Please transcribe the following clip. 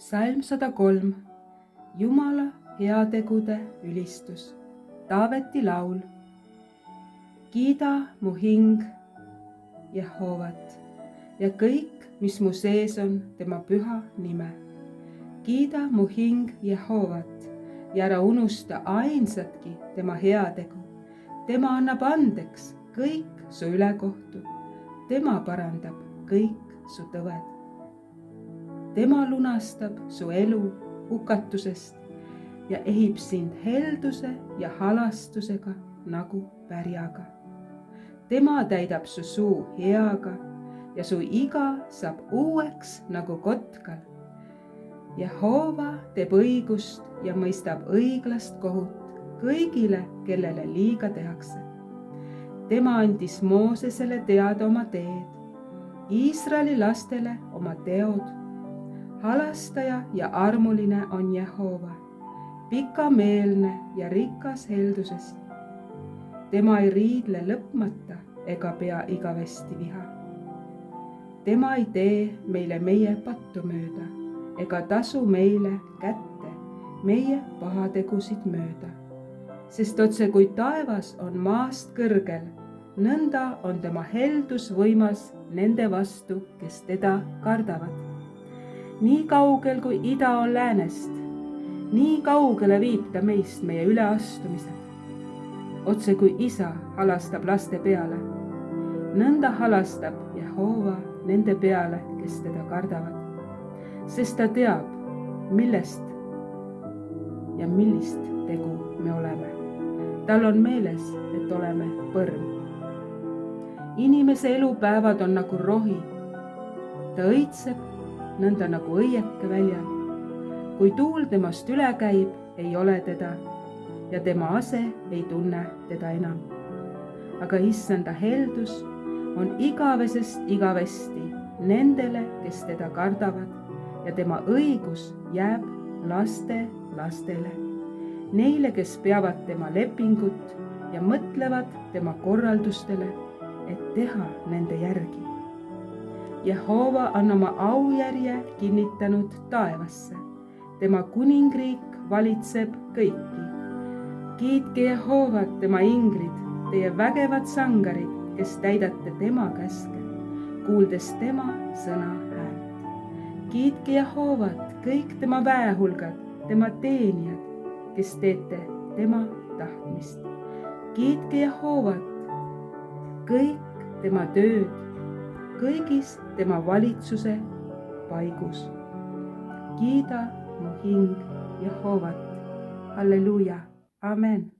Salm 103, Jumala heategude ülistus, Taaveti laul. Kiida mu hing Jehovat ja kõik, mis mu sees on, tema püha nime. Kiida mu hing Jehovat ja ära unusta ainsatki tema heategu. Tema annab andeks kõik su ülekohtud, tema parandab kõik su tõved. Tema lunastab su elu hukatusest ja ehib sind helduse ja halastusega nagu pärjaga. Tema täidab su suu heaga ja su iga saab uueks nagu kotkal. Jehova teeb õigust ja mõistab õiglast kohut kõigile, kellele liiga tehakse. Tema andis Moosesele teada oma teed, Iisraeli lastele oma teod. Halastaja ja armuline on Jehova, pikameelne ja rikas heldusest. Tema ei riidle lõpmata ega pea igavesti viha. Tema ei tee meile meie pattu mööda ega tasu meile kätte meie pahategusid mööda. Sest otse kui taevas on maast kõrgel, nõnda on tema heldus võimas nende vastu, kes teda kardavad. Nii kaugel kui ida on läänest, nii kaugele viib ta meist meie üleastumised. Otse kui isa halastab laste peale, nõnda halastab Jehova nende peale, kes teda kardavad. Sest ta teab, millest ja millist tegu me oleme. Tal on meeles, et oleme põrm. Inimese elupäevad on nagu rohi. Ta õitseb nõnda nagu õieke väljal. Kui tuul temast üle käib, ei ole teda ja tema ase ei tunne teda enam. Aga issanda heldus on igavesest igavesti nendele, kes teda kardavad ja tema õigus jääb laste lastele. Neile, kes peavad tema lepingut ja mõtlevad tema korraldustele, et teha nende järgi. Jehova on oma aujärje kinnitanud taevasse. Tema kuningriik valitseb kõiki. Kiitke Jehovat, tema inglid, teie vägevad sangarid, kes täidate tema käske, kuuldes tema sõna häält. Kiitke Jehovat, kõik tema väehulgad, tema teenijad, kes teete tema tahtmist. Kiitke Jehovat, kõik tema tööd, kõigis tema valitsuse paigus. Kiida mu hing Jehovat. Halleluuja. Amen.